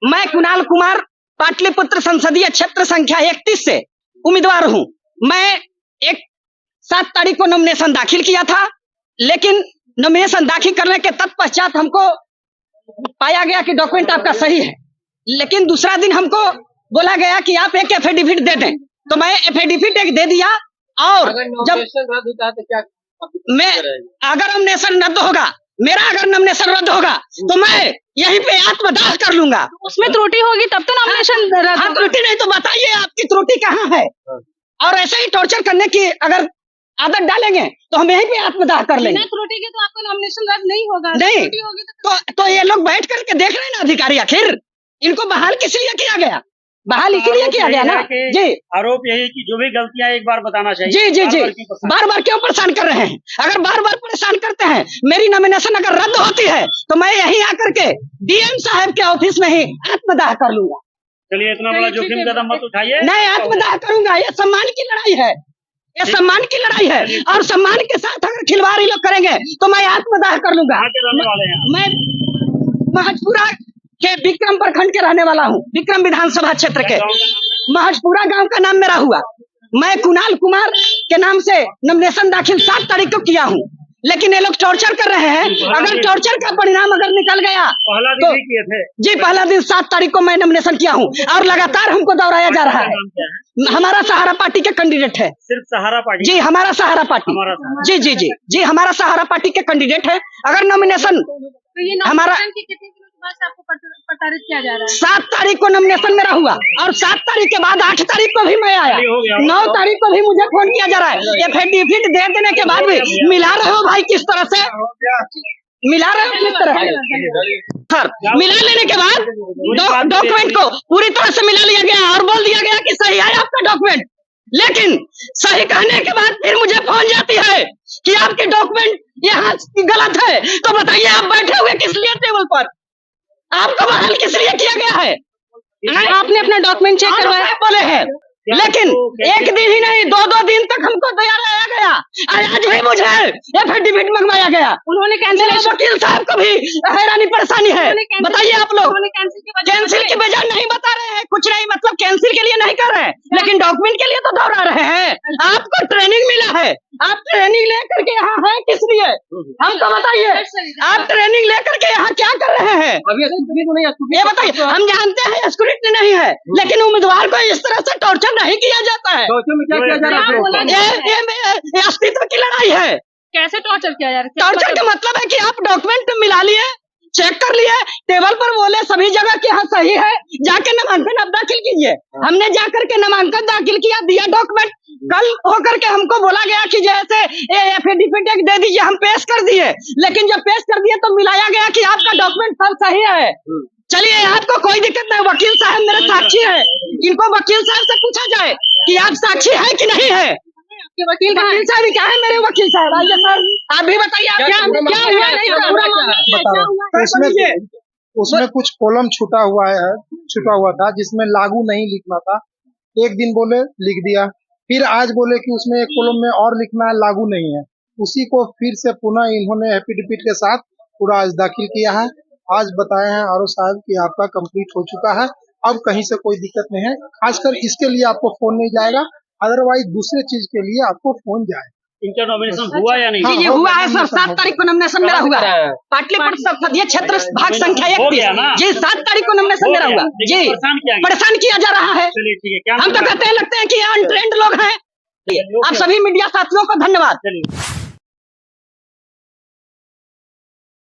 मैं कुणाल कुमार पाटलिपुत्र संसदीय क्षेत्र संख्या 31 से उम्मीदवार हूं। मैं 7 तारीख को नॉमिनेशन दाखिल किया था, लेकिन नॉमिनेशन दाखिल करने के तत्पश्चात हमको पाया गया कि डॉक्यूमेंट आपका सही है, लेकिन दूसरा दिन हमको बोला गया कि आप एक एफिडेविट दे दें, तो मैं एफिडेविट एक दे दिया। और जब रद्द होता है तो क्या मैं अगर नॉमिनेशन रद्द होगा, मेरा अगर नॉमिनेशन रद्द होगा तो मैं यहीं पे आत्मदाह कर लूंगा। उसमें त्रुटि होगी तब तो नॉमिनेशन रद्द। त्रुटि नहीं तो बताइए आपकी त्रुटि कहाँ है। और ऐसे ही टॉर्चर करने की अगर आदत डालेंगे तो हम यहीं पे आत्मदाह कर लेंगे। त्रुटि की तो आपका नॉमिनेशन रद्द नहीं होगा। नहीं त्रुटि होगी तो ये लोग बैठ करके देख रहे हैं ना अधिकारी, आखिर इनको बहाल किस लिए किया गया? बहाल इसीलिए किया गया ना जी। आरोप यही कि जो भी गलतियां एक बार बताना चाहिए। जी जी जी, बार बार क्यों परेशान कर रहे हैं? अगर बार बार परेशान करते हैं, मेरी नॉमिनेशन अगर रद्द होती है तो मैं यहीं आकर के डीएम साहब के ऑफिस में ही आत्मदाह कर लूंगा। चलिए, इतना बड़ा जोखिम कदम मत उठाइए। नहीं, आत्मदाह करूंगा। ये सम्मान की लड़ाई है, ये सम्मान की लड़ाई है, और सम्मान के साथ अगर खिलवाड़ लोग करेंगे तो मैं आत्मदाह कर लूंगा। मैं महजपुरा के विक्रम प्रखंड के रहने वाला हूँ, विक्रम विधानसभा क्षेत्र के महजपुरा गांव का नाम मेरा हुआ। मैं कुणाल कुमार के नाम से नॉमिनेशन दाखिल 7 तारीख को किया हूँ, लेकिन ये लोग टॉर्चर कर रहे हैं। अगर टॉर्चर का परिणाम अगर निकल गया तो जी, पहला दिन 7 तारीख को मैं नॉमिनेशन किया हूँ और लगातार हमको दोहराया जा रहा है। हमारा सहारा पार्टी के कैंडिडेट है। सिर्फ सहारा पार्टी? जी, हमारा सहारा पार्टी। जी जी जी जी, हमारा सहारा पार्टी के कैंडिडेट है। अगर नॉमिनेशन हमारा आपको प्रताड़ित किया जा रहा है। 7 तारीख को नॉमिनेशन मेरा हुआ और 7 तारीख के बाद 8 तारीख को भी मैं आया, 9 तारीख को भी मुझे फोन किया जा रहा है। एफिडेविट दे देने के बाद भी मिला रहे हो भाई, किस तरह से मिला रहे हो, किस तरह से सर? मिला लेने के बाद डॉक्यूमेंट को पूरी तरह से मिला लिया गया और बोल दिया गया कि सही है आपका डॉक्यूमेंट, लेकिन सही कहने के बाद फिर मुझे फोन जाती है कि आपके डॉक्यूमेंट यहाँ गलत है। तो बताइए, आप बैठे हुए किस लिए टेबल पर? आपको बहाल किस लिए किया गया है? आपने अपना डॉक्यूमेंट चेक करवाया बोले हैं, लेकिन एक दिन ही नहीं, 2-2 दिन तक हमको तैयार रहा गया। आज भी मुझे एफिडेविट मंगवाया गया। उन्होंने कैंसिल, वकील साहब को भी हैरानी परेशानी है। बताइए आप लोग, कैंसिल की वजह नहीं बता रहे हैं, कुछ नहीं, मतलब कैंसिल के लिए नहीं कर रहे हैं, लेकिन डॉक्यूमेंट के लिए तो दोहरा रहे हैं। आपको ट्रेनिंग मिला है, आप ट्रेनिंग लेकर के यहाँ है किस लिए? हमको बताइए, आप ट्रेनिंग लेकर के यहाँ क्या कर रहे हैं? ये बताइए। हम जानते हैं स्क्रूटनी नहीं है, लेकिन उम्मीदवार को इस तरह से टॉर्चर नहीं किया जाता है। क्या किया जा रहा है? ये अस्तित्व की लड़ाई है। कैसे टॉर्चर किया जा रहा है? टॉर्चर का मतलब है कि आप डॉक्यूमेंट मिला लिए, चेक कर लिए, टेबल पर बोले सभी जगह कि हाँ सही है, जाके नामांकन आप दाखिल कीजिए। हमने जाकर के नामांकन दाखिल किया, दिया डॉक्यूमेंट। कल होकर के हमको बोला गया कि जैसे एफिडेविट एक दे दीजिए, हम पेश कर दिए, लेकिन जब पेश कर दिए तो मिलाया गया कि आपका डॉक्यूमेंट सब सही है। चलिए, आपको कोई दिक्कत नहीं, वकील साहब मेरे साक्षी है, इनको वकील साहब से पूछा जाए कि आप साक्षी है कि नहीं है। वकील साहब क्या है? मेरे वकील साहब आइए सर, आप भी बताइए क्या हुआ। उसमें कुछ कॉलम छूटा हुआ था जिसमें लागू नहीं लिखना था। एक दिन बोले लिख दिया, फिर आज बोले कि उसमें एक कॉलम में और लिखना है, लागू नहीं है। उसी को फिर से पुनः इन्होंने एफिडेविट के साथ पूरा आज दाखिल किया है। आज बताए हैं आरओ साहब कि आपका कंप्लीट हो चुका है, अब कहीं से कोई दिक्कत नहीं है। खासकर इसके लिए आपको फोन नहीं जाएगा, अदरवाइज दूसरे चीज के लिए आपको फोन जाए। इनका नॉमिनेशन हुआ या नहीं? जी, ये हुआ है सर। 7 तारीख को नॉमिनेशन मेरा हुआ है, पाटलिपुत्र संसदीय क्षेत्र भाग संख्या 31। जी, 7 तारीख को नॉमिनेशन मेरा हुआ। जी, परेशान किया जा रहा है। हम तो कहते हैं, लगते हैं कि अनट्रेंड लोग हैं। आप सभी मीडिया साथियों को धन्यवाद।